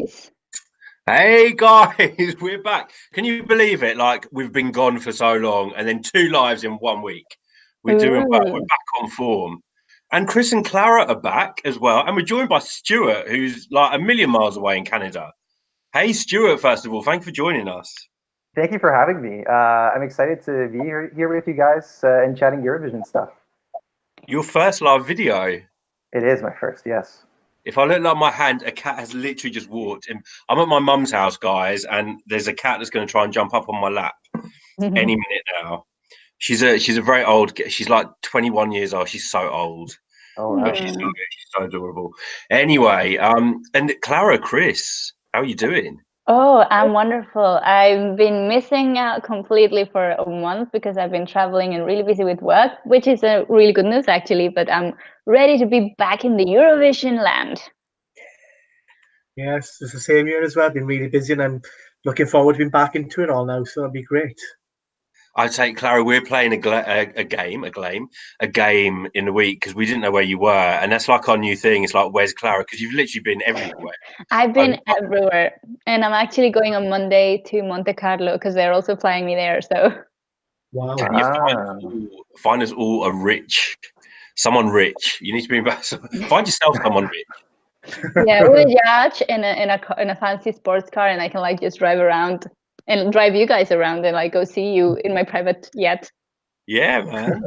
guys. Hey guys, we're back. Can you believe it? Like we've been gone for so long, and then 2 lives in 1 week. We're doing well. We're back on form. And Chris and Clara are back as well. And we're joined by Stuart, who's like a million miles away in Canada. Hey Stuart, first of all, thank you for joining us. Thank you for having me. I'm excited to be here with you guys and chatting Eurovision stuff. Your first live video. It is my first, yes. If I look like my hand, a cat has literally just walked in. I'm at my mum's house, guys, and there's a cat that's going to try and jump up on my lap any minute now. She's a very old. She's like 21 years old. She's so old. Oh, wow. She's so adorable. Anyway, and Clara, Chris, how are you doing? Oh, I'm wonderful. I've been missing out completely for a month because I've been traveling and really busy with work, which is a really good news actually, but I'm ready to be back in the Eurovision land. Yes, it's the same year as well. I've been really busy and I'm looking forward to being back into it all now, so it'll be great. I'd say, Clara, we're playing a game in the week because we didn't know where you were, and that's like our new thing. It's like, where's Clara? Because you've literally been everywhere. I've been everywhere, and I'm actually going on Monday to Monte Carlo because they're also flying me there. So, Wow. Can you find us all a rich, someone rich? You need to bring back. Find yourself someone rich. Yeah, with a yacht in a fancy sports car, and I can like just drive around and drive you guys around and like go see you in my private jet. Yeah, man.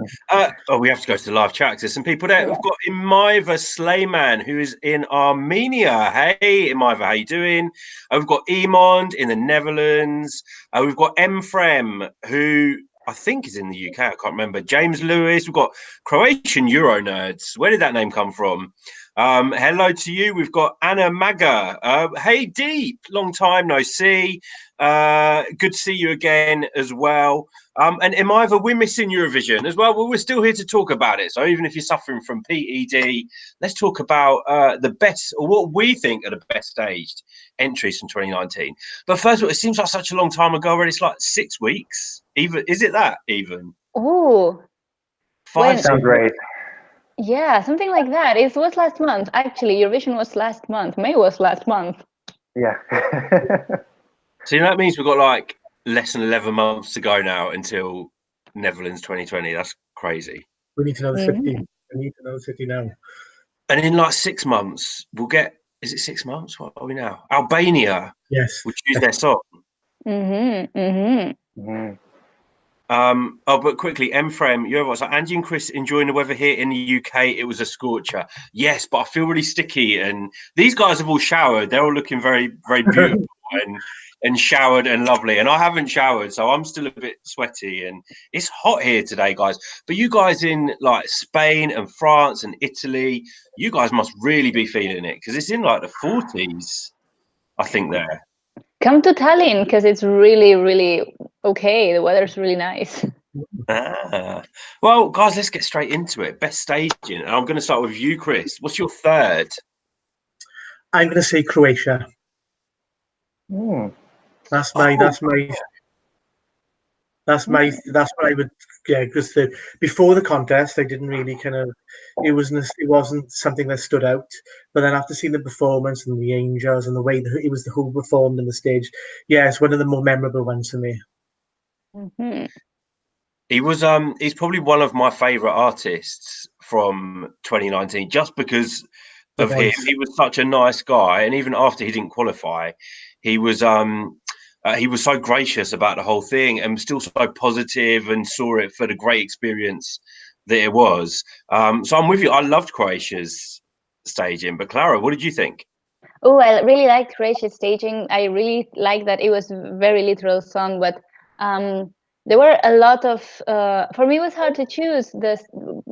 We have to go to the live chat because there's some people there. We've got Imaiva Slayman, who is in Armenia. Hey, Imaiva, how you doing? We've got Emond in the Netherlands. We've got Emfrem, who I think is in the UK. I can't remember. James Lewis. We've got Croatian Euro nerds. Where did that name come from? Hello to you. We've got Anna Maga. Hey, Deep. Long time no see. Good to see you again as well. And Imaiva, we're missing Eurovision as well. Well, we're still here to talk about it. So even if you're suffering from PED, let's talk about the best, or what we think are the best staged entries from 2019. But first of all, it seems like such a long time ago already. It's like 6 weeks. Even is it that even? Oh, 5 Sounds great. Yeah, something like that. It was last month. Actually, Eurovision was last month. May was last month. Yeah. So that means we've got like less than 11 months to go now until Netherlands 2020. That's crazy. We need to know the city. We need to know the city now. And in like 6 months, we'll get. Is it 6 months? What are we now? Albania. Yes. Will choose their song. But quickly, Emfrem, Eurovoxx, like Angie and Chris enjoying the weather here in the UK. It was a scorcher. Yes, but I feel really sticky. And these guys have all showered. They're all looking very, very beautiful and showered and lovely. And I haven't showered, so I'm still a bit sweaty. And it's hot here today, guys. But you guys in like Spain and France and Italy, you guys must really be feeling it because it's in like the 40s, I think, there. Come to Tallinn because it's really, really okay. The weather's really nice. Well, guys, let's get straight into it. Best staging. And I'm going to start with you, Chris. What's your third? I'm going to say Croatia. That's what I would. Yeah, because before the contest, I didn't really it wasn't something that stood out. But then after seeing the performance and the angels and the way it was who performed on the stage, yeah, it's one of the more memorable ones for me. He's probably one of my favorite artists from 2019, just because of him. He was such a nice guy, and even after he didn't qualify, he was so gracious about the whole thing and still so positive and saw it for the great experience that it was. So I'm with you. I loved Croatia's staging. But Clara, what did you think? Oh, I really liked Croatia's staging. I really liked that it was very literal song, but there were a lot of, for me, it was hard to choose the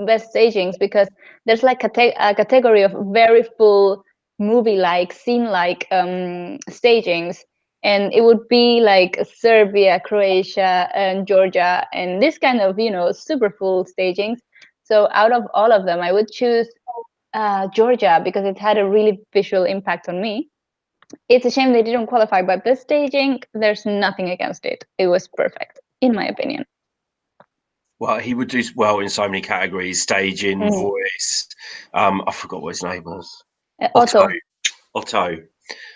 best stagings because there's like a category of very full movie-like, scene-like stagings. And it would be like Serbia, Croatia, and Georgia, and this kind of, super full stagings. So out of all of them, I would choose Georgia because it had a really visual impact on me. It's a shame they didn't qualify, but the staging, there's nothing against it. It was perfect, in my opinion. Well, he would do well in so many categories: staging, voice. I forgot what his name was. Otto. Otto.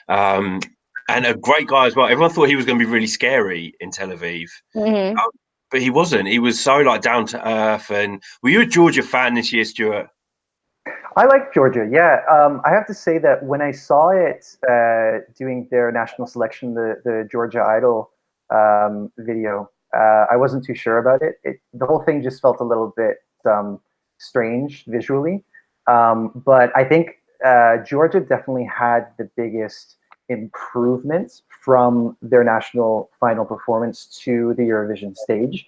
and a great guy as well. Everyone thought he was going to be really scary in Tel Aviv, but he wasn't. He was so like down to earth. And were you a Georgia fan this year, Stuart? I like Georgia, yeah. I have to say that when I saw it doing their national selection, the Georgia Idol video, I wasn't too sure about it. The whole thing just felt a little bit strange visually. But I think Georgia definitely had the biggest improvement from their national final performance to the Eurovision stage.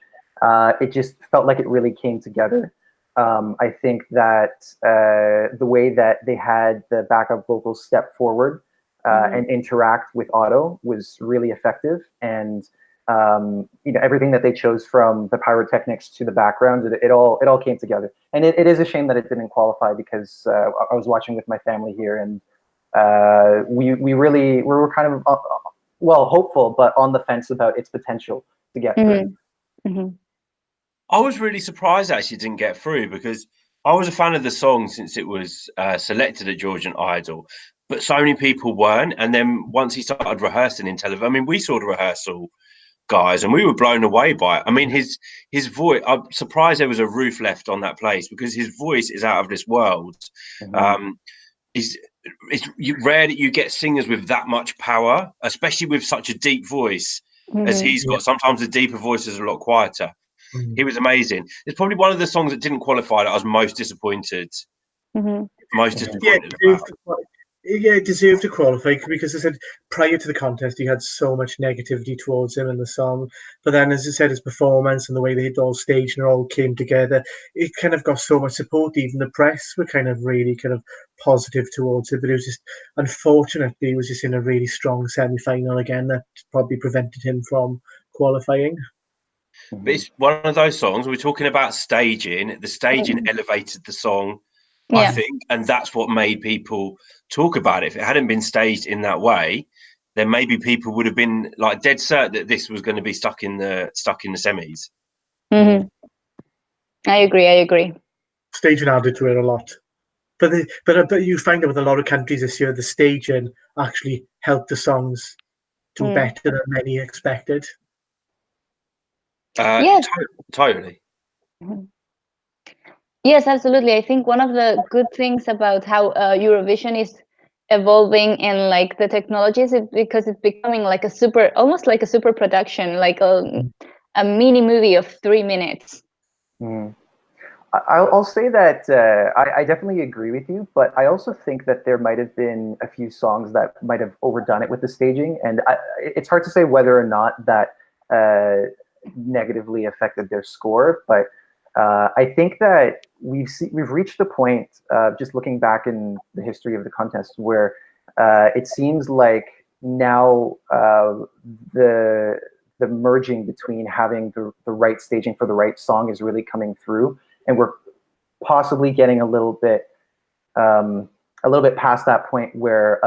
It just felt like it really came together. I think that the way that they had the backup vocals step forward and interact with Otto was really effective. And everything that they chose from the pyrotechnics to the background, it all came together. And it is a shame that it didn't qualify, because I was watching with my family here, and we were kind of hopeful, but on the fence about its potential to get through. I was really surprised actually it didn't get through, because I was a fan of the song since it was selected at Georgian Idol, but so many people weren't. And then once he started rehearsing in Tel Aviv, I mean, we saw the rehearsal, guys, and we were blown away by it. I mean, his voice, I'm surprised there was a roof left on that place, because his voice is out of this world. It's rare that you get singers with that much power, especially with such a deep voice as he's got. Sometimes the deeper voices are a lot quieter. He was amazing. It's probably one of the songs that didn't qualify that I was most disappointed. Most disappointed about. Yeah, it deserved to qualify, because I said prior to the contest he had so much negativity towards him in the song. But then, as I said, his performance and the way they had all staged and all came together, it kind of got so much support. Even the press were kind of really kind of positive towards it. But it was just, unfortunately, he was just in a really strong semi-final again that probably prevented him from qualifying. But it's one of those songs, we're talking about staging. The staging elevated the song, I think, and that's what made people talk about it. If it hadn't been staged in that way, then maybe people would have been like dead certain that this was going to be stuck in the semis. I agree. Staging added to it a lot. But you find that with a lot of countries this year, the staging actually helped the songs do better than many expected. Totally. Yes, absolutely. I think one of the good things about how Eurovision is evolving in like the technologies is because it's becoming like almost like a super production, like a mini movie of 3 minutes. I'll say that I definitely agree with you, but I also think that there might have been a few songs that might have overdone it with the staging, and it's hard to say whether or not that negatively affected their score. But I think that we've reached the point, just looking back in the history of the contest, where it seems like now the merging between having the right staging for the right song is really coming through. And we're possibly getting a little bit past that point where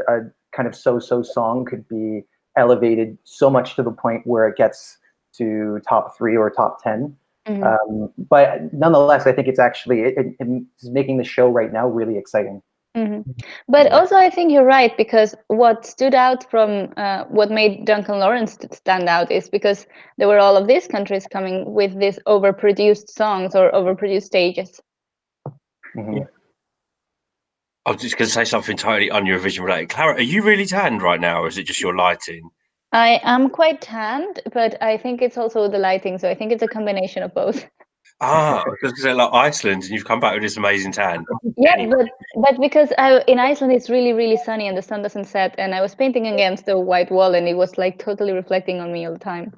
a kind of so-so song could be elevated so much to the point where it gets to top 3 or top 10. But nonetheless, I think it's actually it's making the show right now really exciting. But also, I think you're right, because what stood out from what made Duncan Lawrence stand out is because there were all of these countries coming with these overproduced songs or overproduced stages. I was just going to say something totally un-Eurovision related. Clara, are you really tanned right now, or is it just your lighting? I am quite tanned, but I think it's also the lighting, so I think it's a combination of both. I was going to say like Iceland, and you've come back with this amazing tan. Yeah, anyway. but because in Iceland it's really, really sunny and the sun doesn't set, and I was painting against the white wall and it was like totally reflecting on me all the time.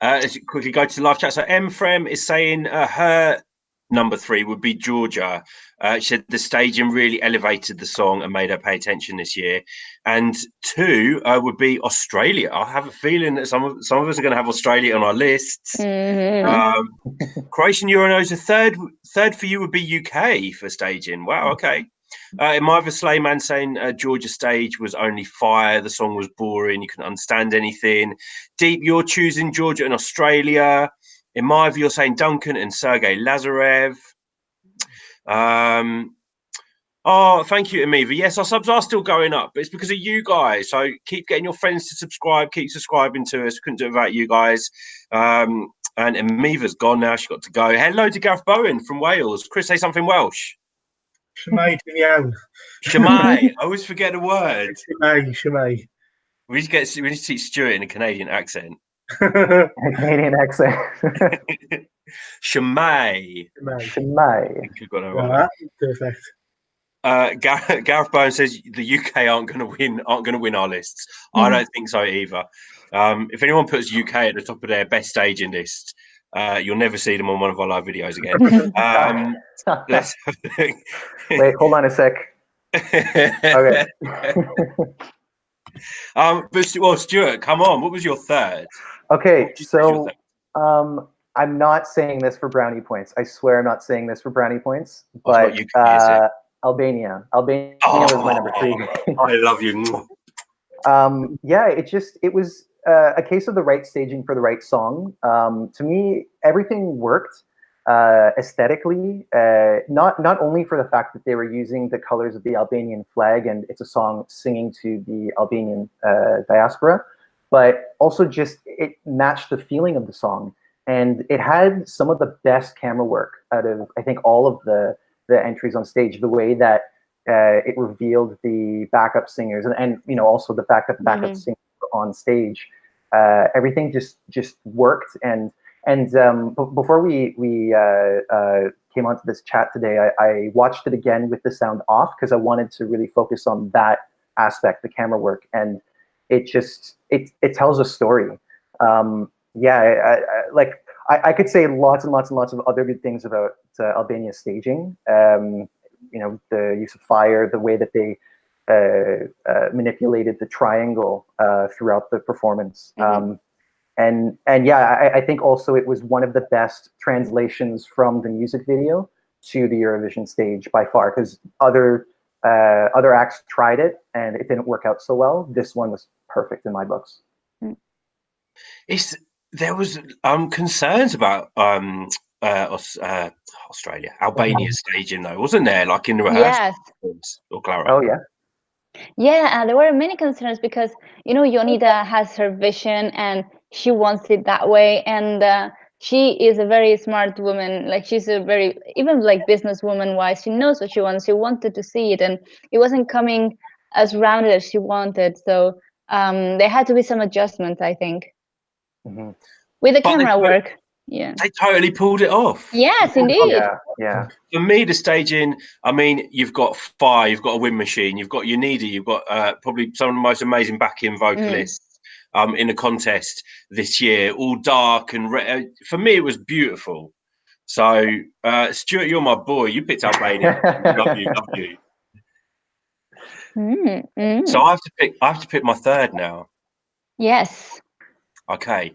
Let's quickly go to the live chat. So Frem is saying her number 3 would be Georgia. She said the staging really elevated the song and made her pay attention this year. And 2 would be Australia. I have a feeling that some of us are going to have Australia on our lists. Croatian Euros, a third for you would be UK for staging. Wow, okay. Imaeva Slayman saying Georgia stage was only fire. The song was boring. You couldn't understand anything. Deep, you're choosing Georgia and Australia. Imaeva, you're saying Duncan and Sergei Lazarev. Oh, thank you, Amiva. Yes, our subs are still going up, but it's because of you guys. So keep getting your friends to subscribe. Keep subscribing to us. Couldn't do it without you guys. And Amiva's gone now. She got to go. Hello to Gareth Bowen from Wales. Chris, say something Welsh. Shemai, iawn. Shemai. I always forget a word. Shemai. We need to teach Stuart in a Canadian accent. Canadian accent. Shemai. Shemai. Right. Perfect. Gareth Bowen says the UK aren't going to win our lists. I don't think so either. If anyone puts UK at the top of their best staging list, you'll never see them on one of our live videos again. Let's wait. Hold on a sec. Okay. But Stuart, come on. What was your third? Okay, so I'm not saying this for brownie points. I swear I'm not saying this for brownie points. But UK, is it? Albania was my number 3. I love you. Yeah, it was a case of the right staging for the right song. To me, everything worked aesthetically. Not only for the fact that they were using the colors of the Albanian flag, and it's a song singing to the Albanian diaspora, but also just it matched the feeling of the song. And it had some of the best camera work out of, I think, all of the entries on stage. The way that it revealed the backup singers, and also the fact that the backup singers were on stage. Everything just worked. And before we came onto this chat today, I watched it again with the sound off because I wanted to really focus on that aspect, the camera work, and it tells a story. I could say lots and lots and lots of other good things about Albania staging. The use of fire, the way that they manipulated the triangle throughout the performance. I think also it was one of the best translations from the music video to the Eurovision stage by far, because other acts tried it and it didn't work out so well. This one was perfect in my books. There was concerns about Australia, Albania staging though, wasn't there? Like in the rehearsal. Yes. Or Clara. Oh yeah. Yeah, there were many concerns because Jonida has her vision and she wants it that way, and she is a very smart woman. Like she's a very, even like businesswoman wise, she knows what she wants. She wanted to see it, and it wasn't coming as rounded as she wanted. So there had to be some adjustments, I think, with the camera work. Yeah, they totally pulled it off. Yes, indeed. Yeah. For me, the staging, I mean, you've got fire, you've got a wind machine, you've got Unida, you've got probably some of the most amazing backing vocalists in the contest this year, all dark and for me, it was beautiful. So, Stuart, you're my boy. You picked Albania. Love you. So I have to pick my third now. Yes. Okay.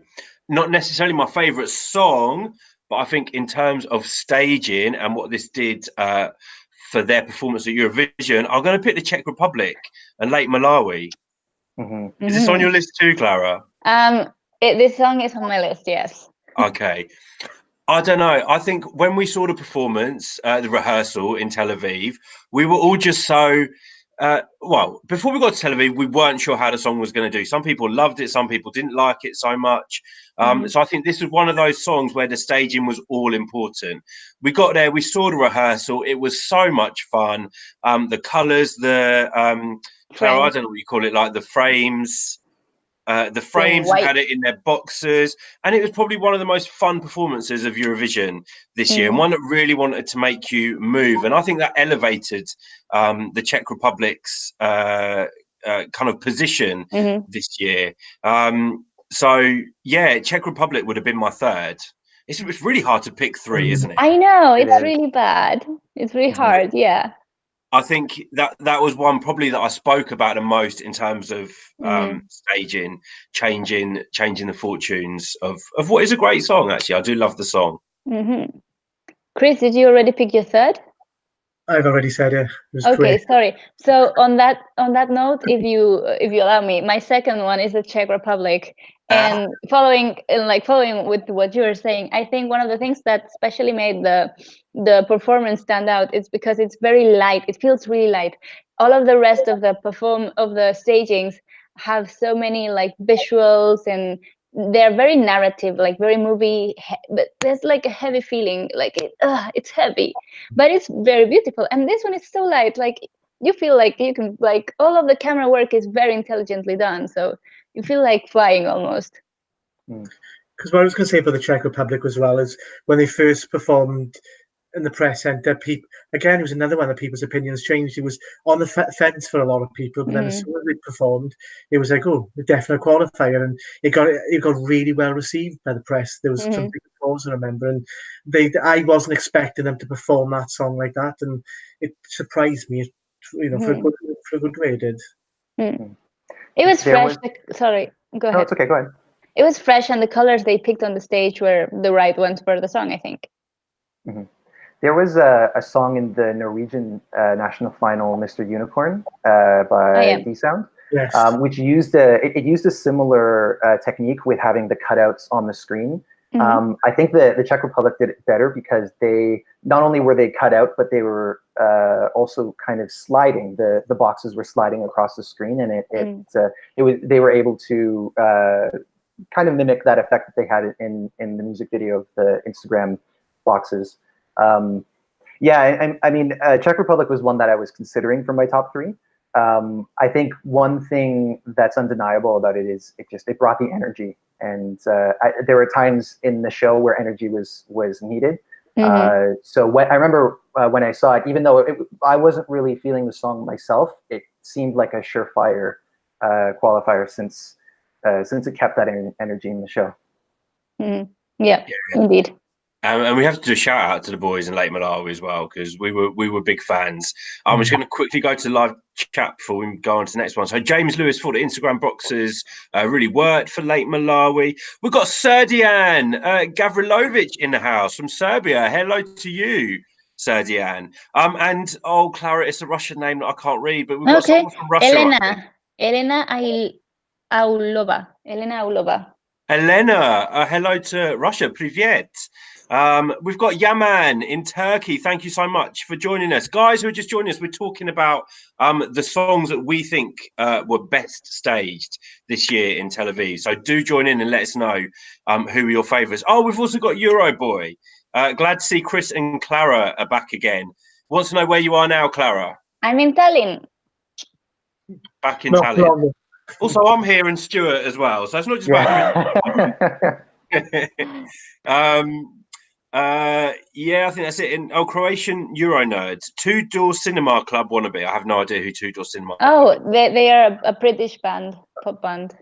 Not necessarily my favorite song, but I think in terms of staging and what this did for their performance at Eurovision, I'm going to pick the Czech Republic and Lake Malawi. Is this on your list too, Clara? This song is on my list, yes. Okay. I don't know. I think when we saw the performance, the rehearsal in Tel Aviv, we were all just so... before we got to Tel Aviv, we weren't sure how the song was going to do. Some people loved it, some people didn't like it so much. So I think this was one of those songs where the staging was all important. We got there, we saw the rehearsal. It was so much fun. The colours, Clara, I don't know what you call it, like the frames. The frames had it in their boxes, and it was probably one of the most fun performances of Eurovision this year, and one that really wanted to make you move. And I think that elevated the Czech Republic's kind of position this year. So yeah, Czech Republic would have been my third. It's really hard to pick three, isn't it? I know, it's really bad. It's really hard, yeah. I think that was one probably that I spoke about the most in terms of staging, changing the fortunes of what is a great song. Actually, I do love the song. Chris, did you already pick your third? I've already said it. It was Okay, great. sorry. So on that note, if you allow me, my second one is the Czech Republic. And following with what you were saying, I think one of the things that especially made the performance stand out is because it's very light. It feels really light. All of the rest of the stagings have so many like visuals, and they're very narrative, like very movie, but there's like a heavy feeling, like it's heavy, but it's very beautiful. And this one is so light, like you feel like you can, like all of the camera work is very intelligently done, so you feel like flying almost. Because what I was going to say for the Czech Republic as well is when they first performed in the press centre, again, it was another one that people's opinions changed. It was on the fence for a lot of people, but then as soon as they performed, it was like, oh, a definite qualifier, and it got really well received by the press. There was some big applause, I remember, and I wasn't expecting them to perform that song like that, and it surprised me, for a good way it did. It was fresh. Sorry, go ahead. No, it's okay. Go ahead. It was fresh, and the colors they picked on the stage were the right ones for the song, I think. There was a song in the Norwegian national final, "Mr. Unicorn," by D-Sound, yes. Which used a similar technique with having the cutouts on the screen. I think the Czech Republic did it better because they not only were they cut out, but they were also kind of sliding. The boxes were sliding across the screen, and they were able to kind of mimic that effect that they had in the music video of the Instagram boxes. I mean, Czech Republic was one that I was considering for my top three. I think one thing that's undeniable about it is it brought the energy, and there were times in the show where energy was needed. So I remember when I saw it, even though I wasn't really feeling the song myself, it seemed like a surefire qualifier since it kept that energy in the show. Yeah, indeed. And we have to do a shout out to the boys in Lake Malawi as well, because we were big fans. I'm just going to quickly go to the live chat before we go on to the next one. So James Lewis thought the Instagram boxes really worked for Lake Malawi. We've got Serdian Gavrilovic in the house from Serbia. Hello to you, Serdian. And Clara, it's a Russian name that I can't read, but we've got someone from Russia. Elena Aulova. Elena, hello to Russia. Privyet. We've got Yaman in Turkey. Thank you so much for joining us. Guys who are just joining us, we're talking about the songs that we think were best staged this year in Tel Aviv. So do join in and let us know who are your favourites. Oh, we've also got Euroboy. Glad to see Chris and Clara are back again. Wants to know where you are now, Clara? I'm in Tallinn. Back in Tallinn. Also, I'm here in Stuart as well. So it's not just about I think that's it. Croatian Euro nerds. Two Door Cinema Club wannabe. I have no idea who Two Door Cinema. They are a British band, pop band.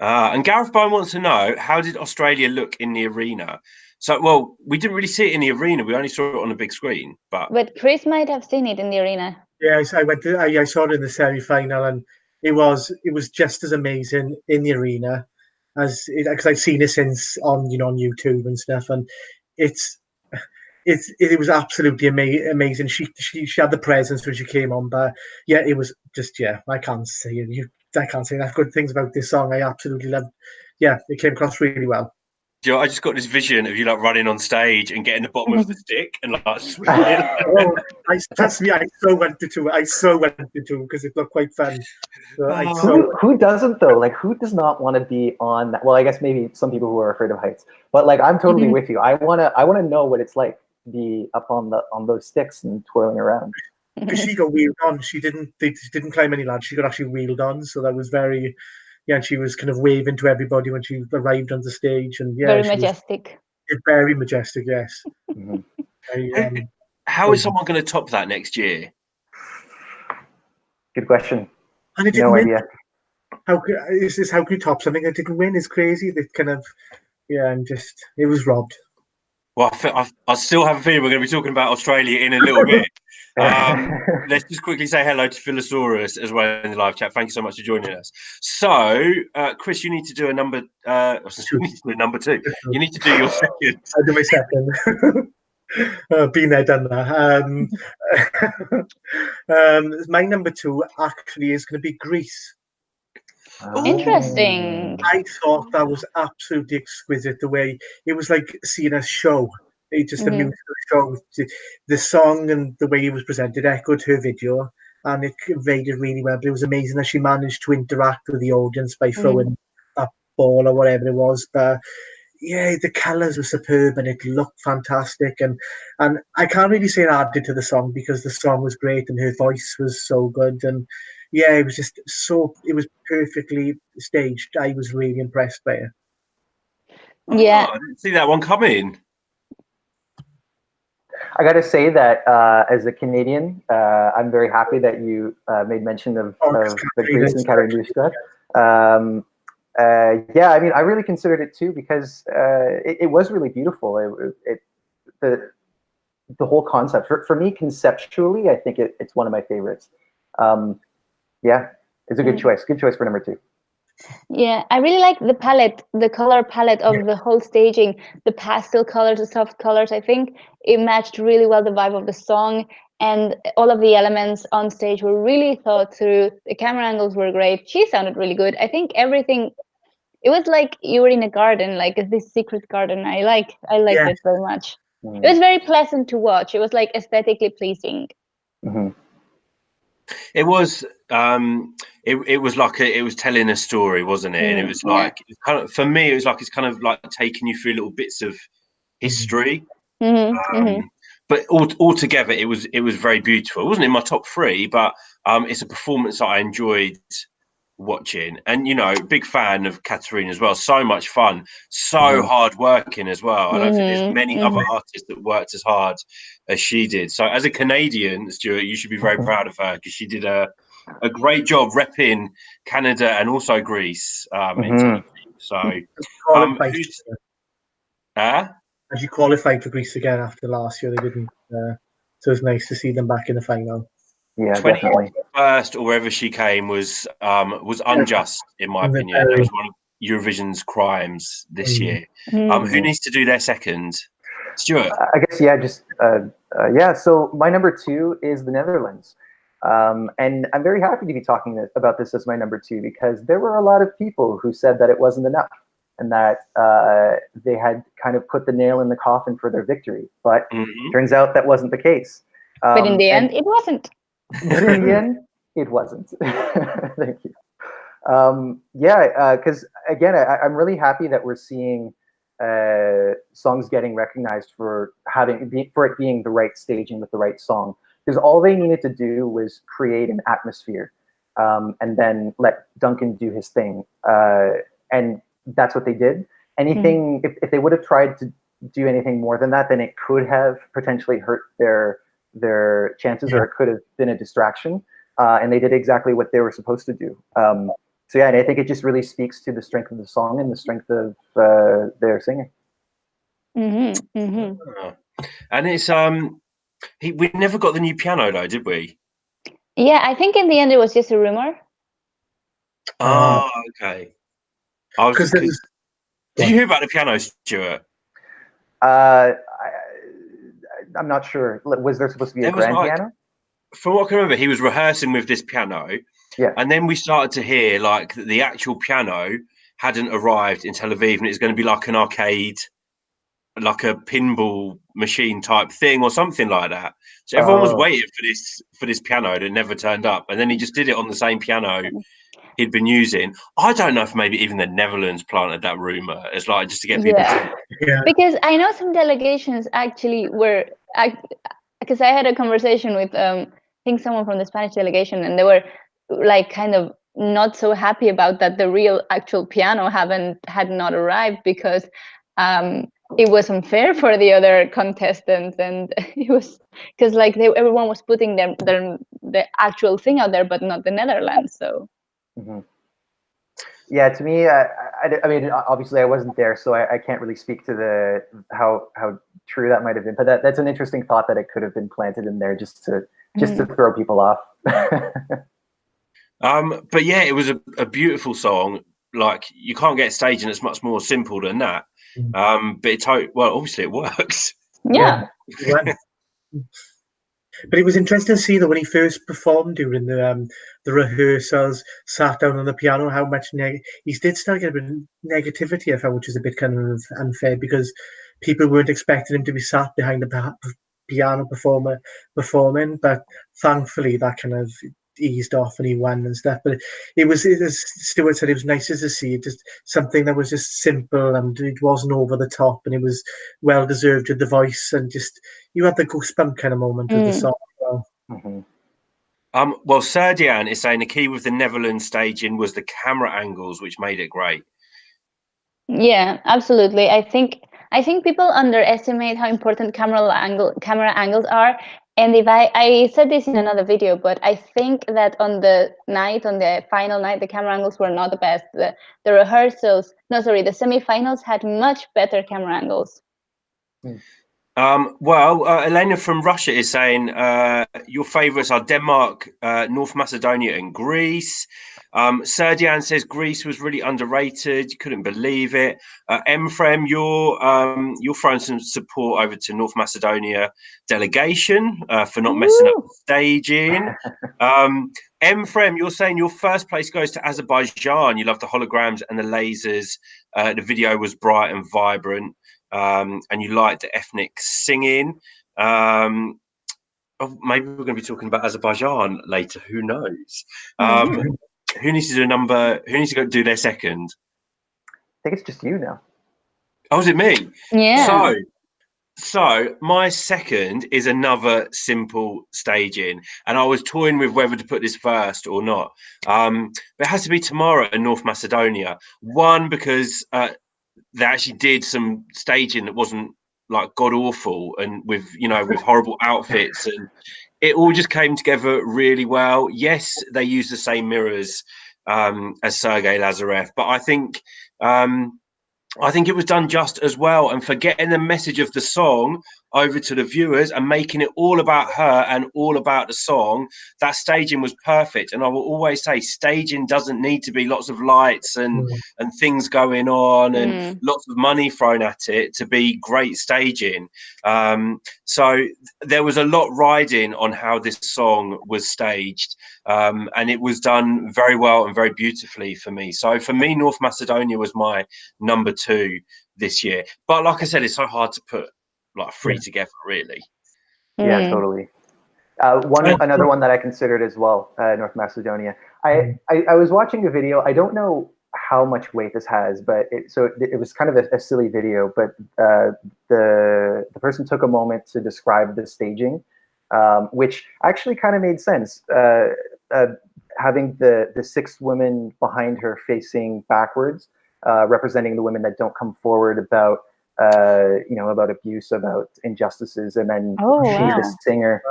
And Gareth Bone wants to know, how did Australia look in the arena? So, well, we didn't really see it in the arena. We only saw it on a big screen. But Chris might have seen it in the arena. Yeah, I saw it in the semi-final, and it was just as amazing in the arena because I've seen it since on YouTube and stuff, and it was absolutely amazing. She had the presence when she came on, but it was just I can't say enough good things about this song. I absolutely loved. It came across really well. I just got this vision of you like running on stage and getting the bottom of the stick and like swinging. Trust me, I so wanted to because it looked quite fun. Who doesn't though? Like, who does not want to be on that? Well, I guess maybe some people who are afraid of heights, but like, I'm totally with you. I wanna know what it's like to be up on those sticks and twirling around. Because she got wheeled on. She didn't climb any ladders. She got actually wheeled on, so that was very. And she was kind of waving to everybody when she arrived on the stage, and very majestic. Very majestic, yes. How is someone going to top that next year? Good question. And it didn't no win. idea. How can you top something that didn't win? It's crazy. That kind of it was robbed. Well, I still have a feeling we're going to be talking about Australia in a little bit. Let's just quickly say hello to Philosaurus as well in the live chat. Thank you so much for joining us. So, Chris, you need to do a number. You need to do number two. You need to do your second. I'll do my second. Been there, done that. My number 2 actually is going to be Greece. Interesting. I thought that was absolutely exquisite. The way it was like seeing a show, just a Mhm. musical show. The song and the way it was presented echoed her video, and it conveyed it really well. But it was amazing that she managed to interact with the audience by throwing that ball or whatever it was. But yeah, the colours were superb and it looked fantastic. And I can't really say it added to the song because the song was great and her voice was so good. And yeah, it was just it was perfectly staged. I was really impressed by it. Yeah. I didn't see that one coming. I got to say that as a Canadian, I'm very happy that you made mention of the Greece and Karanushka. Yeah, I mean, I really considered it too because it was really beautiful. The whole concept for me conceptually, I think it's one of my favorites. Yeah, it's a good choice. Good choice for number 2. Yeah, I really like the palette, the color palette of the whole staging, the pastel colors, the soft colors. I think it matched really well the vibe of the song, and all of the elements on stage were really thought through. The camera angles were great. She sounded really good. I think everything, it was like you were in a garden, like this secret garden. I liked it very much. It was very pleasant to watch. It was like aesthetically pleasing. It was it was like it was telling a story, wasn't it? And it was like it's kind of, for me, it was like it's kind of like taking you through little bits of history. But altogether, it was very beautiful. It wasn't in my top 3, but it's a performance that I enjoyed watching. And you know, big fan of Katerina as well. So much fun, so hard working as well. I don't think there's many other artists that worked as hard as she did. So as a Canadian, Stuart, you should be very proud of her because she did a great job repping Canada and also Greece. So who's As you qualified for Greece again after last year, they didn't. So it's nice to see them back in the final. Yeah, definitely. 21st or wherever she came was unjust, in my opinion. It was one of Eurovision's crimes this year. Who needs to do their second? Stuart. I guess, yeah, just yeah. So my number 2 is the Netherlands, and I'm very happy to be talking about this as my number 2 because there were a lot of people who said that it wasn't enough and that they had kind of put the nail in the coffin for their victory. But turns out that wasn't the case. But in the end, it wasn't. But in the end, it wasn't. Thank you. Yeah, because again, I'm really happy that we're seeing songs getting recognized for it being the right staging with the right song. Because all they needed to do was create an atmosphere, and then let Duncan do his thing, and that's what they did. Anything, if they would have tried to do anything more than that, then it could have potentially hurt their chances, or it could have been a distraction. And they did exactly what they were supposed to do. So yeah, and I think it just really speaks to the strength of the song and the strength of their singing. And it's we never got the new piano though, did we? Yeah, I think in the end it was just a rumor. Oh, okay. Did you hear about the piano, Stuart? I'm not sure. Was there supposed to be a grand piano? From what I can remember, he was rehearsing with this piano. Yeah. And then we started to hear like the actual piano hadn't arrived in Tel Aviv, and it's going to be like an arcade, like a pinball machine type thing or something like that. So everyone was waiting for this piano that never turned up, and then he just did it on the same piano he'd been using. I don't know if maybe even the Netherlands planted that rumor as like just to get people to. Yeah. Because I know some delegations actually were, because I had a conversation with I think someone from the Spanish delegation, and they were like kind of not so happy about that the real actual piano had not arrived because it was unfair for the other contestants, and it was because like everyone was putting the actual thing out there, but not the Netherlands. So. Yeah, to me, I mean, obviously I wasn't there, so I can't really speak to how true that might have been. But that's an interesting thought that it could have been planted in there just to throw people off. But yeah, it was a beautiful song. Like you can't get staging; it's much more simple than that. But well, obviously it works. Yeah. He won. But it was interesting to see that when he first performed during the rehearsals, sat down on the piano, how much he did start getting a bit of negativity, I found, which is a bit kind of unfair because people weren't expecting him to be sat behind the piano performing. But thankfully, that kind of eased off and he won and stuff. But it was, as Stuart said, it was nice to see it, just something that was just simple and it wasn't over the top and it was well deserved with the voice and just you had the goosebump kind of moment with the song as well. Mm-hmm. Well, Serdian is saying the key with the Netherlands staging was the camera angles, which made it great. Yeah, absolutely. I think people underestimate how important camera angles are. And if I said this in another video, but I think that on the final night, the camera angles were not the best. The rehearsals, no, sorry, the semifinals had much better camera angles. Well, Elena from Russia is saying your favourites are Denmark, North Macedonia, and Greece. Serdian says Greece was really underrated. You couldn't believe it. Emfrem, you're throwing some support over to North Macedonia delegation for not messing up the staging. Emfrem, you're saying your first place goes to Azerbaijan. You love the holograms and the lasers. The video was bright and vibrant. And you like the ethnic singing. Maybe we're going to be talking about Azerbaijan later. Who knows? Who needs to do a number? Who needs to go do their second? I think it's just you now. Oh, is it me? Yeah. So my second is another simple staging, and I was toying with whether to put this first or not. But it has to be tomorrow in North Macedonia. One, because they actually did some staging that wasn't like god awful and with horrible outfits, and it all just came together really well. Yes, they used the same mirrors as Sergei Lazarev, but I think it was done just as well, and for getting the message of the song over to the viewers and making it all about her and all about the song, that staging was perfect. And I will always say staging doesn't need to be lots of lights and things going on and lots of money thrown at it to be great staging. So there was a lot riding on how this song was staged, and it was done very well and very beautifully for me. So for me, North Macedonia was my number 2 this year. But like I said, it's so hard to put like 3 together, really. Yeah, totally. Another one that I considered as well, North Macedonia. I was watching a video. I don't know how much weight this has, but it was kind of a silly video. But the person took a moment to describe the staging, which actually kind of made sense. Having the 6 women behind her facing backwards, representing the women that don't come forward about about abuse, about injustices, and then the singer,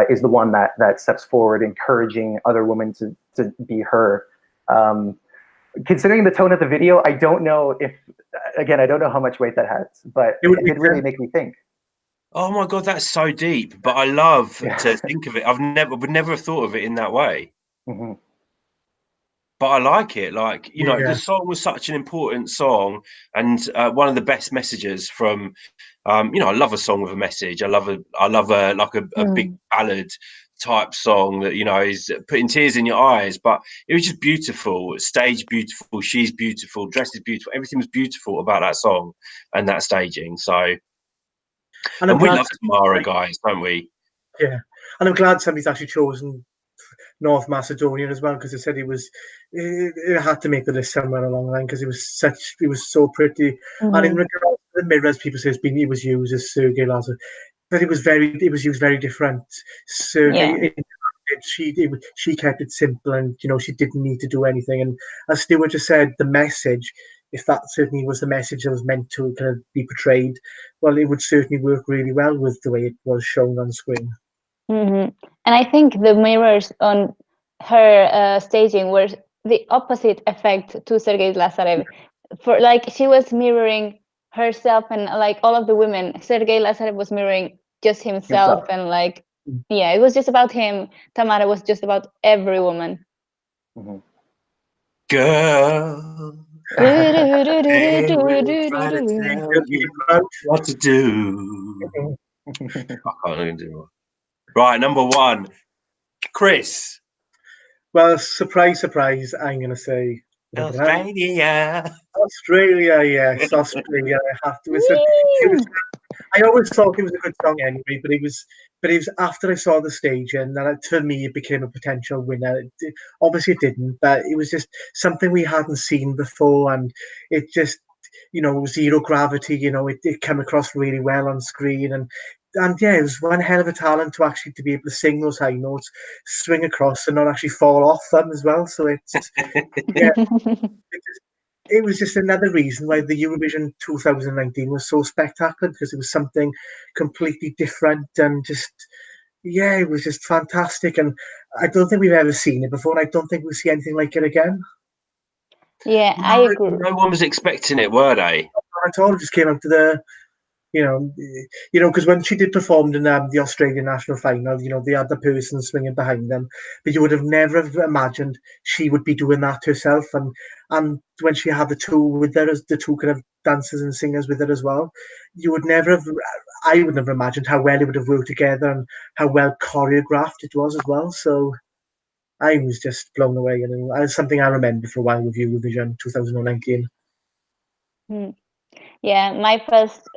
is the one that steps forward, encouraging other women to be her. Considering the tone of the video, I don't know how much weight that has, but it did really make me think. Oh my God, that's so deep. But I love to think of it. I would never have thought of it in that way. Mm-hmm. But I like it. Like, the song was such an important song, and one of the best messages from, I love a song with a message. I love a big ballad type song that, is putting tears in your eyes, but it was just beautiful. Stage beautiful. She's beautiful. Dress is beautiful. Everything was beautiful about that song and that staging. So, and we love Tamara, guys, don't we? Yeah. And I'm glad somebody's actually chosen North Macedonia as well, because I said it had to make the list somewhere along the line because it was so pretty. And in regards to the mirrors, people say he was used as Sergei Lazarev, but it was used very different. Sergei, she kept it simple, and she didn't need to do anything. And as Stuart just said, the message, if that certainly was the message that was meant to kind of be portrayed, well, it would certainly work really well with the way it was shown on screen. And I think the mirrors on her staging were the opposite effect to Sergei Lazarev. For she was mirroring herself and all of the women. Sergei Lazarev was mirroring just himself. And it was just about him. Tamara was just about every woman. Mm-hmm. Girl, they will try to tell you what to do. I can't even do more. Right, number one, Chris. Well, surprise, surprise, I'm going to say Australia. Australia, yes, Australia. I have to. It was, I always thought it was a good song anyway, but it was after I saw the stage, and then for me it became a potential winner. Obviously, it didn't, but it was just something we hadn't seen before, and it just, zero gravity. It came across really well on screen, and yeah, it was one hell of a talent to actually to be able to sing those high notes, swing across, and not actually fall off them as well. So it's yeah, it was just another reason why the Eurovision 2019 was so spectacular, because it was something completely different and just, yeah, it was just fantastic. And I don't think we've ever seen it before, and I don't think we'll see anything like it again. Yeah, I No, agree. no one was expecting it, were they? At all, it just came up to the, because when she did perform in the Australian national final, the other person swinging behind them, but you would have never have imagined she would be doing that herself. And when she had the two with her, as the two kind of dancers and singers with her as well, you would never have. I would never imagined how well it would have worked together and how well choreographed it was as well. So I was just blown away, and it's something I remember for a while with Eurovision 2019. Yeah, my first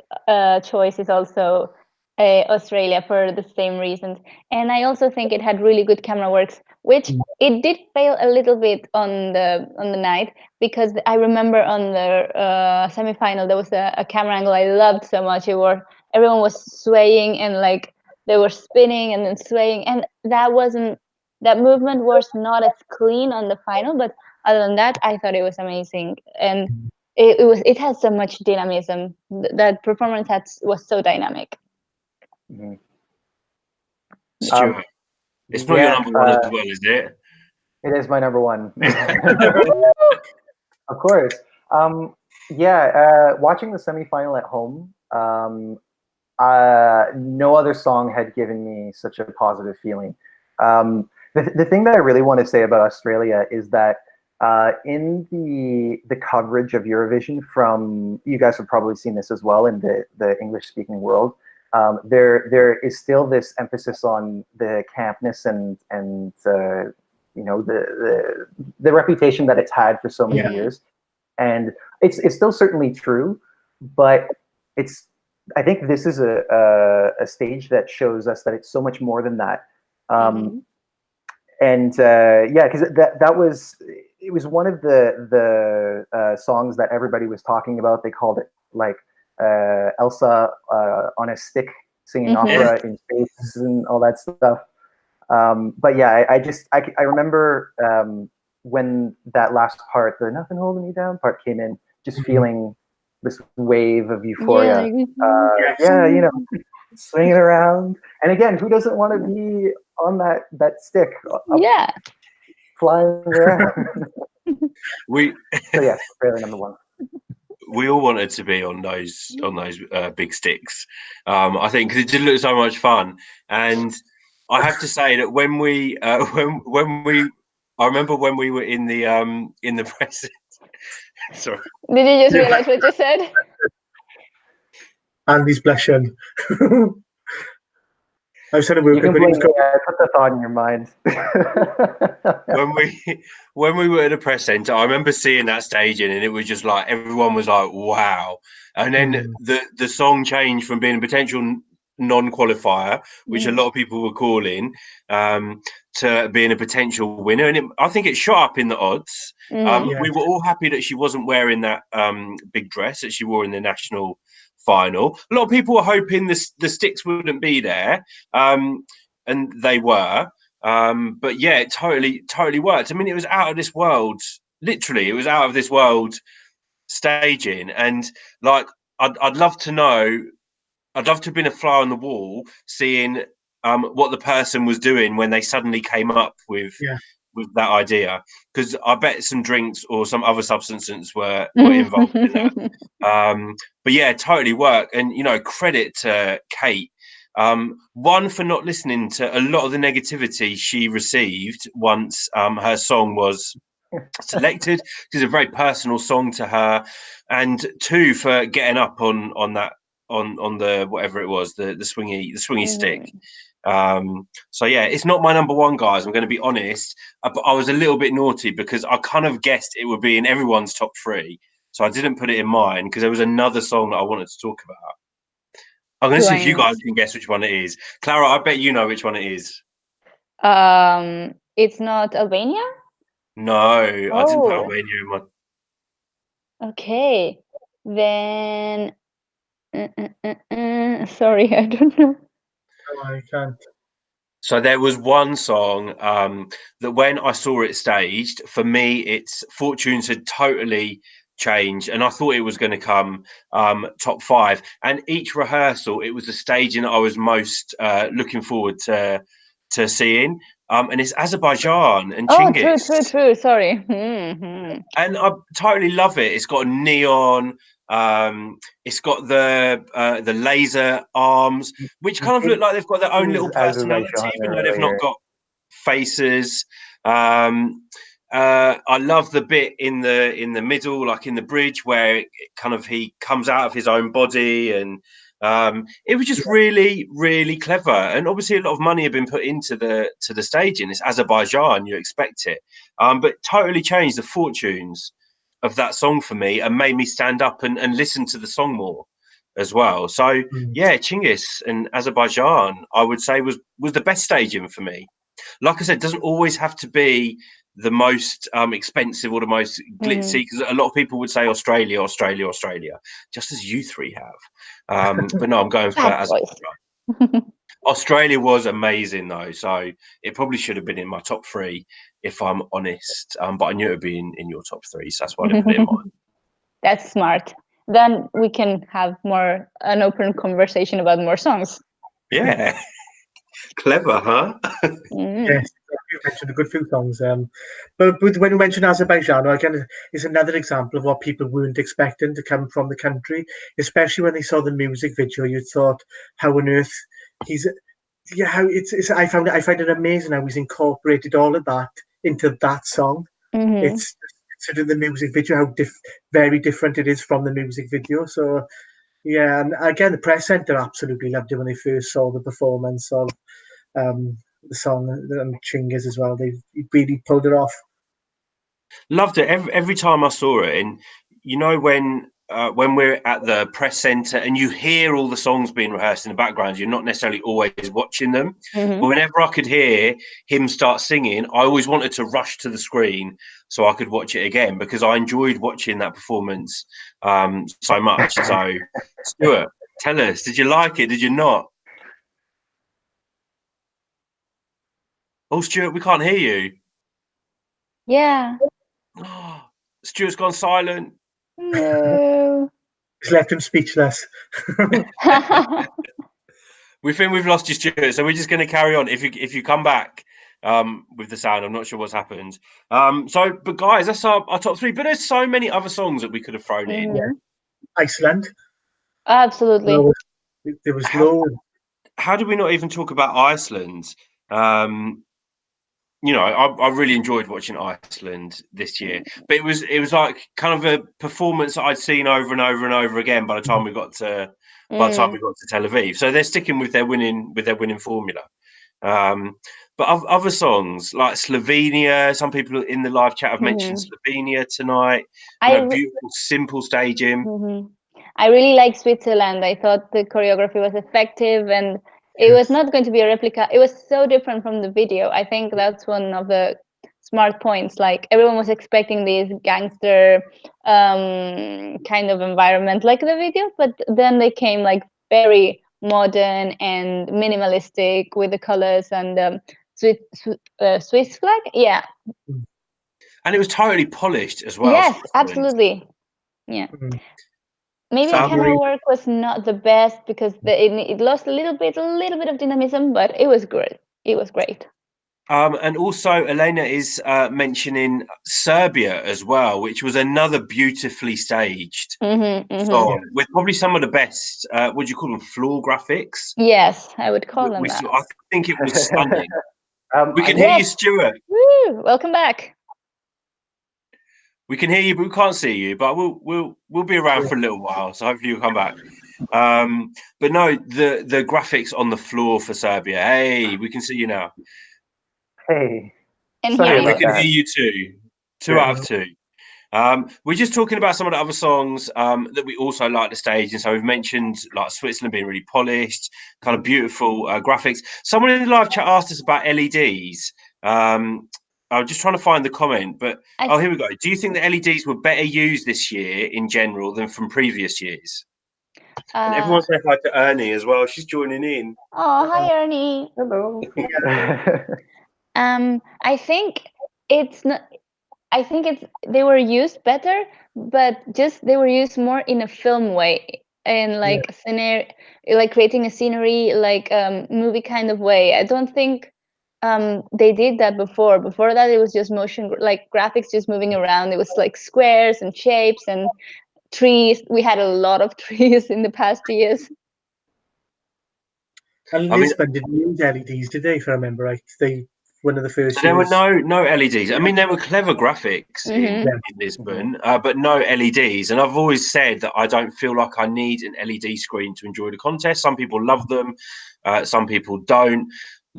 choice is also Australia for the same reasons, and I also think it had really good camera works, which it did fail a little bit on the night, because I remember on the semi-final there was a camera angle I loved so much. Everyone was swaying, and like they were spinning and then swaying, and that movement was not as clean on the final, but other than that, I thought it was amazing. And it has so much dynamism. That performance was so dynamic. Stuart, it's not your number one as well, is it? It is my number one. Of course. Watching the semifinal at home, no other song had given me such a positive feeling. The thing that I really want to say about Australia is that in the coverage of Eurovision, from, you guys have probably seen this as well in the English speaking world, there is still this emphasis on the campness and the reputation that it's had for so many years, and it's still certainly true, but I think this is a stage that shows us that it's so much more than that. And because it was one of the songs that everybody was talking about. They called it like Elsa on a stick singing opera in space and all that stuff. But yeah, I remember when that last part, the "Nothing Holding Me Down" part came in, just feeling this wave of euphoria. Swinging around, and again, who doesn't want to be on that stick? Flying around. So yes, really number one. We all wanted to be on those big sticks. I think because it did look so much fun, and I have to say that when we I remember when we were in the press. Sorry. Did you just realize what you said? Andy's blushing. I was trying to work it, but he was going. Put the thought in your mind. when we were at the press centre, I remember seeing that staging, and it was just like everyone was like, "Wow!" And then the song changed from being a potential non-qualifier, which a lot of people were calling, to being a potential winner, and I think it shot up in the odds. We were all happy that she wasn't wearing that big dress that she wore in the national final. A lot of people were hoping the sticks wouldn't be there, and they were. But yeah, it totally worked. I mean, it was out of this world. Literally, it was out of this world staging, and like I'd love to know. I'd love to have been a fly on the wall, seeing what the person was doing when they suddenly came up with that idea, because I bet some drinks or some other substances were involved in that. But yeah, totally worked. And credit to Kate, one, for not listening to a lot of the negativity she received once her song was selected, because it's a very personal song to her, and two, for getting up on that on the whatever it was, the swingy stick. So yeah, it's not my number one, guys. I'm going to be honest, but I was a little bit naughty because I kind of guessed it would be in everyone's top three, so I didn't put it in mine because there was another song that I wanted to talk about. I'm going to see if you guys can guess which one it is. Clara, I bet you know which one it is. It's not Albania? No, I didn't put Albania in my... Okay, then sorry, I don't know. Oh, I can't. So there was one song that when I saw it staged, for me, its fortunes had totally changed, and I thought it was going to come top five. And each rehearsal, it was the staging that I was most looking forward to seeing. And it's Azerbaijan and Chinggis. True. Sorry. And I totally love it. It's got neon. It's got the laser arms, which kind of look like they've got their own little personality, even though they've not got faces. I love the bit in the middle, like in the bridge, where he comes out of his own body, and it was just really, really clever. And obviously, a lot of money had been put into the staging. It's Azerbaijan, you expect it, but totally changed the fortunes of that song for me and made me stand up and listen to the song more as well. So yeah, Chinggis and Azerbaijan, I would say was the best staging for me. Like I said, it doesn't always have to be the most expensive or the most glitzy, because a lot of people would say Australia, just as you three have. But no, I'm going for Azerbaijan. Australia was amazing though, so it probably should have been in my top three if I'm honest. But I knew it would be in your top three, so that's why I didn't put it in mine. That's smart. Then we can have an open conversation about more songs. Yeah. Clever, huh? Yes, you mentioned a good few songs. But when you mentioned Azerbaijan, again, it's another example of what people weren't expecting to come from the country, especially when they saw the music video. You thought, how on earth I find it amazing how he's incorporated all of that into that song. It's sort of the music video, how very different it is from the music video. So yeah, and again, the press centre absolutely loved it when they first saw the performance of the song, and Chinggis as well. They really pulled it off. Loved it every time I saw it. And you know, when we're at the press centre and you hear all the songs being rehearsed in the background, you're not necessarily always watching them. But whenever I could hear him start singing, I always wanted to rush to the screen so I could watch it again, because I enjoyed watching that performance so much. So Stuart, tell us, did you like it? Did you not? Oh, Stuart, we can't hear you. Yeah. Stuart's gone silent. No. It's left him speechless. We think we've lost you, Stuart, so we're just going to carry on. If you come back with the sound, I'm not sure what's happened. But guys, that's our top three. But there's so many other songs that we could have thrown in. Yeah. Iceland. Absolutely. There was no. How did we not even talk about Iceland? You know, I really enjoyed watching Iceland this year, but it was like kind of a performance that I'd seen over and over and over again by the time we got to Tel Aviv. So they're sticking with their winning formula. But other songs like Slovenia, some people in the live chat have mentioned Slovenia tonight. Beautiful, simple staging. I really like Switzerland. I thought the choreography was effective, and it was not going to be a replica. It was so different from the video. I think that's one of the smart points. Like, everyone was expecting this gangster kind of environment like the video, but then they came like very modern and minimalistic with the colors and Swiss flag. Yeah. And it was totally polished as well. Yes, absolutely. Yeah. Maybe the camera work was not the best because it lost a little bit of dynamism, but it was good. It was great. And also, Elena is mentioning Serbia as well, which was another beautifully staged song with probably some of the best. What do you call them? Floor graphics. Yes, I would call them that. I think it was stunning. We can hear you, Stuart. Woo! Welcome back. We can hear you, but we can't see you. But we'll be around for a little while, so hopefully you'll come back. But no, the graphics on the floor for Serbia. Hey, we can see you now. Hey, And sorry hear Yeah, we about you. can that. hear you too. Two Great. out of two. We're just talking about some of the other songs that we also like the stage, and so we've mentioned like Switzerland being really polished, kind of beautiful graphics. Someone in the live chat asked us about LEDs. I was just trying to find the comment, but here we go. Do you think the LEDs were better used this year in general than from previous years? And everyone say hi to Ernie as well. She's joining in. Oh, hi, Ernie. Hello. I think it's not. I think they were used better, but just they were used more in a film way, and like scenario, like creating a scenery, like movie kind of way. I don't think they did that before. Before that, it was just motion, like graphics just moving around. It was like squares and shapes and trees. We had a lot of trees in the past years. And Lisbon didn't use LEDs, did they? If I remember right, one of the first There were years. no LEDs. I mean, there were clever graphics in Lisbon, but no LEDs. And I've always said that I don't feel like I need an LED screen to enjoy the contest. Some people love them, some people don't.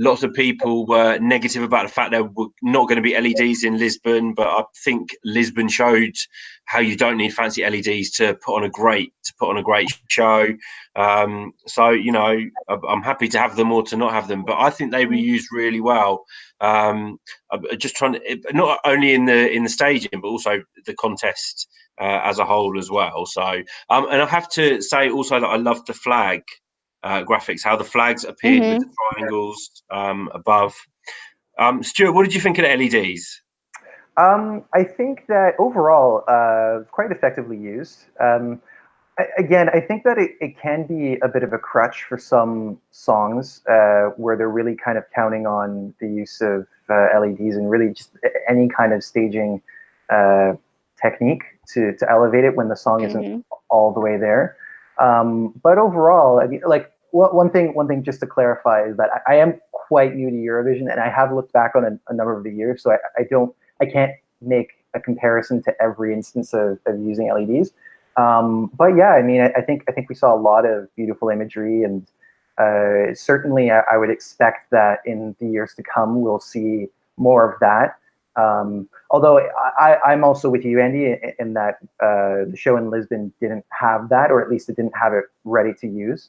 Lots of people were negative about the fact there were not going to be LEDs in Lisbon, but I think Lisbon showed how you don't need fancy LEDs to put on a great show. So you know, I'm happy to have them or to not have them, but I think they were used really well. Just trying to, not only in the staging, but also the contest as a whole as well. So, and I have to say also that I love the flag graphics, how the flags appeared with the triangles above. Stuart, what did you think of the LEDs? I think that overall, quite effectively used. Again, I think that it can be a bit of a crutch for some songs where they're really kind of counting on the use of LEDs and really just any kind of staging technique to elevate it when the song isn't all the way there. But overall, I mean, like one thing just to clarify is that I am quite new to Eurovision, and I have looked back on a number of the years, so I can't make a comparison to every instance of using LEDs. But yeah, I mean, I think we saw a lot of beautiful imagery, and certainly I would expect that in the years to come we'll see more of that. Although I'm also with you, Andy, in that the show in Lisbon didn't have that, or at least it didn't have it ready to use.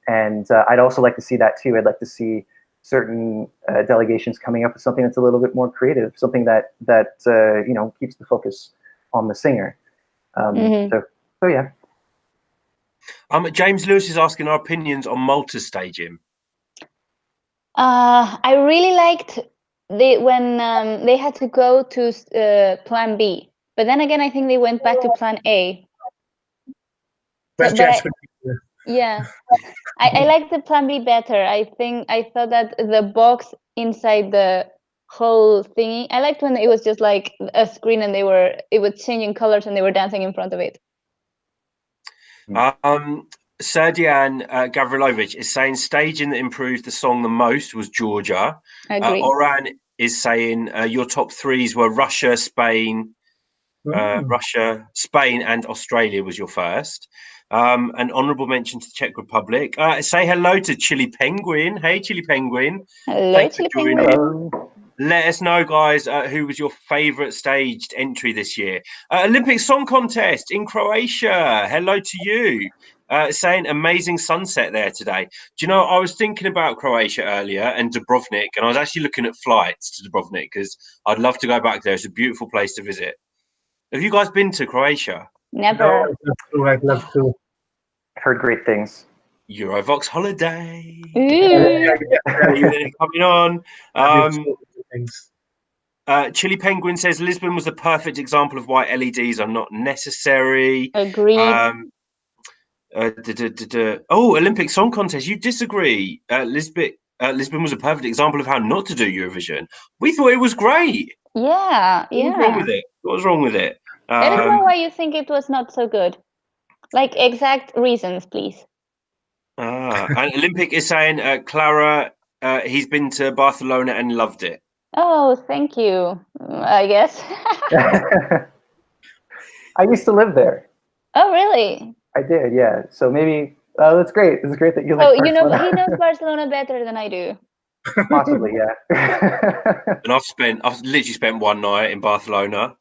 And I'd also like to see that too. I'd like to see certain delegations coming up with something that's a little bit more creative, something that you know, keeps the focus on the singer. So yeah. James Lewis is asking our opinions on Malta's staging. I really liked when they had to go to Plan B, but then again, I think they went back to Plan A. Yeah, I like the Plan B better. I thought that the box inside the whole thingy. I liked when it was just like a screen and it was changing colors and they were dancing in front of it. Serdian Gavrilovic is saying staging that improved the song the most was Georgia. Oran is saying your top threes were Russia, Spain, and Australia was your first. An honourable mention to the Czech Republic. Say hello to Chili Penguin. Hey, Chili Penguin. Hello, Chili Penguin. Hello. Let us know, guys, who was your favourite staged entry this year. Olympic Song Contest in Croatia. Hello to you. Saying amazing sunset there today. Do you know, I was thinking about Croatia earlier and Dubrovnik, and I was actually looking at flights to Dubrovnik because I'd love to go back there. It's a beautiful place to visit. Have you guys been to Croatia? Never. No, I'd love to. I've heard great things. Eurovoxx holiday. Coming on. Chili Penguin says Lisbon was the perfect example of why LEDs are not necessary. Agreed. Olympic Song Contest. You disagree. Lisbon was a perfect example of how not to do Eurovision. We thought it was great. Yeah. What was wrong with it? What was wrong with it? Let us know why you think it was not so good. Like exact reasons, please. And Olympic is saying, Clara, he's been to Barcelona and loved it. Oh, thank you. I guess. I used to live there. Oh, really? I did, yeah. So maybe that's great. It's great that you Oh, like Barcelona. he knows Barcelona better than I do. Possibly, yeah. And I've literally spent one night in Barcelona.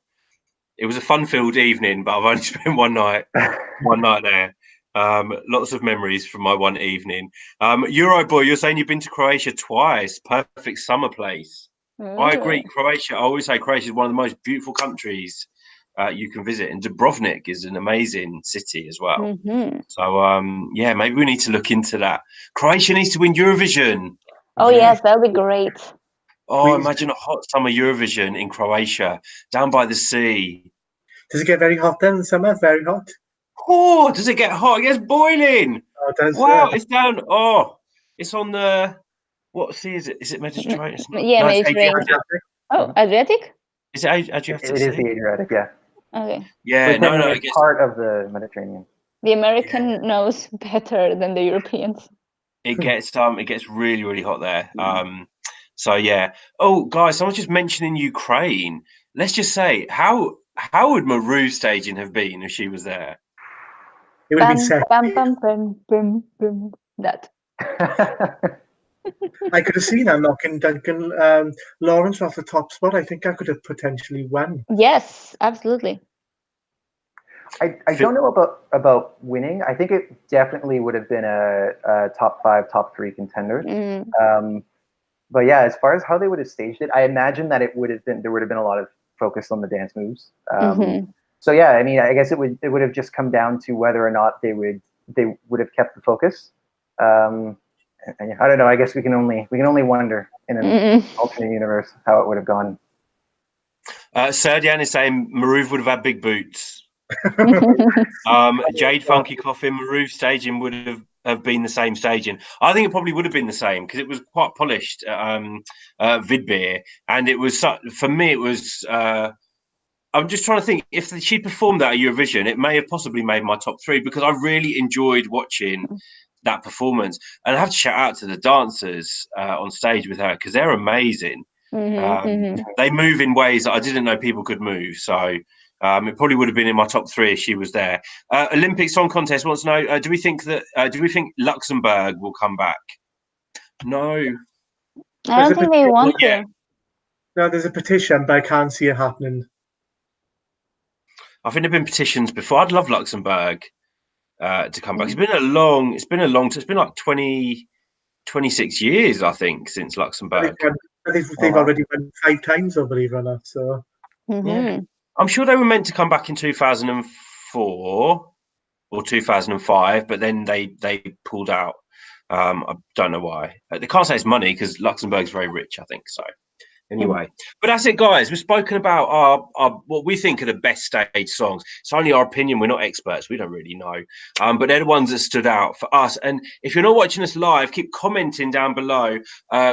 It was a fun-filled evening, but I've only spent one night there. Lots of memories from my one evening. Euro boy, you're saying you've been to Croatia twice. Perfect summer place. I agree. Croatia. I always say Croatia is one of the most beautiful countries you can visit, and Dubrovnik is an amazing city as well. So yeah, maybe we need to look into that. Croatia needs to win Eurovision. Oh yes, that would be great. Oh, imagine a hot summer Eurovision in Croatia, down by the sea. Does it get very hot then in the summer? Very hot? Oh, does it get hot? It gets boiling. Oh, it does, Wow, it's down. Oh, it's on the, what sea is it? Is it Mediterranean? Yeah, No, it's Mediterranean. Adriatic. Oh, Adriatic? Is it Adriatic It is Sea? the Adriatic, yeah. Okay. Yeah, But no, technically it it's gets, part of the Mediterranean. The American knows better than the Europeans. it gets really, really hot there. So yeah. Oh, guys, someone's just mentioning Ukraine. Let's just say, how would Maru's staging have been if she was there? It would have been Bam, set. bam, bam, bam, bam, bam. That. I could have seen her knocking Duncan Lawrence off the top spot. I think I could have potentially won. Yes, absolutely. I don't know about winning. I think it definitely would have been a top 5, top 3 contender. But yeah, as far as how they would have staged it, I imagine that there would have been a lot of focus on the dance moves. So yeah, I mean, I guess it would have just come down to whether or not they would have kept the focus. And I don't know. I guess we can only wonder in an alternate universe how it would have gone. Serdian is saying Maru would have had big boots. Jade Funky Coffin, Maru staging would have been the same staging. I think it probably would have been the same because it was quite polished Vidbeer, and it was for me. It was. I'm just trying to think if she performed that at Eurovision, it may have possibly made my top 3 because I really enjoyed watching that performance. And I have to shout out to the dancers on stage with her because they're amazing. They move in ways that I didn't know people could move. So it probably would have been in my top 3 if she was there. Olympic Song Contest wants to know: do we think Luxembourg will come back? No, I don't think they want to. No, there's a petition, but I can't see it happening. I think there've been petitions before. I'd love Luxembourg to come back. It's been like 26 years, I think, since Luxembourg. They've already won 5 times, I believe, or not. So yeah. I'm sure they were meant to come back in 2004 or 2005, but then they pulled out. I don't know why. They can't say it's money because Luxembourg's very rich, I think so. Anyway, but that's it, guys. We've spoken about our what we think are the best stage songs. It's only our opinion. We're not experts. We don't really know. But they're the ones that stood out for us. And if you're not watching us live, keep commenting down below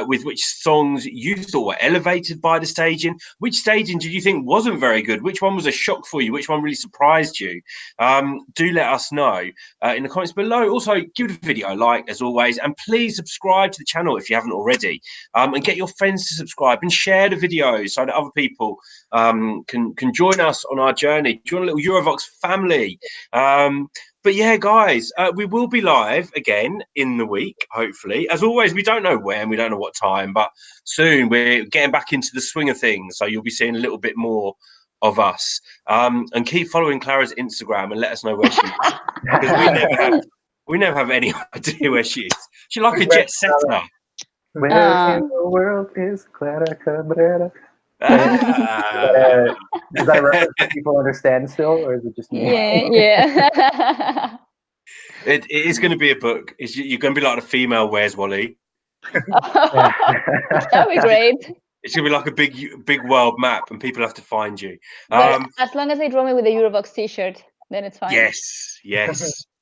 with which songs you thought were elevated by the staging. Which staging did you think wasn't very good? Which one was a shock for you? Which one really surprised you? Do let us know in the comments below. Also, give the video a like, as always. And please subscribe to the channel if you haven't already. And get your friends to subscribe and share the videos so that other people can join us on our journey, join a little Eurovoxx family. But yeah, guys, we will be live again in the week, hopefully. As always, we don't know when, we don't know what time, but soon we're getting back into the swing of things. So you'll be seeing a little bit more of us. And keep following Clara's Instagram and let us know where she is. Because we never have any idea where she is. She's like a jet setter. Where in the world is Clara Cabrera? Is that a reference that people understand still, or is it just me? Yeah. It is going to be a book. You're going to be like a female Where's Wally? That'd be great. It's going to be like a big world map, and people have to find you. But as long as they draw me with a Eurovoxx t-shirt, then it's fine. Yes.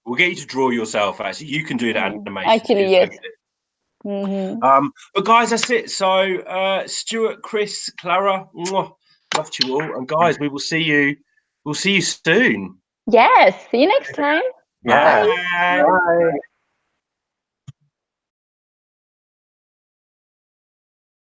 We'll get you to draw yourself. Actually, you can do that animation. Actually, yes. But guys, that's it. So Stuart, Chris, Clara, love you all, and guys, we will see you. We'll see you soon. Yes. See you next time. Yeah. Bye. Bye.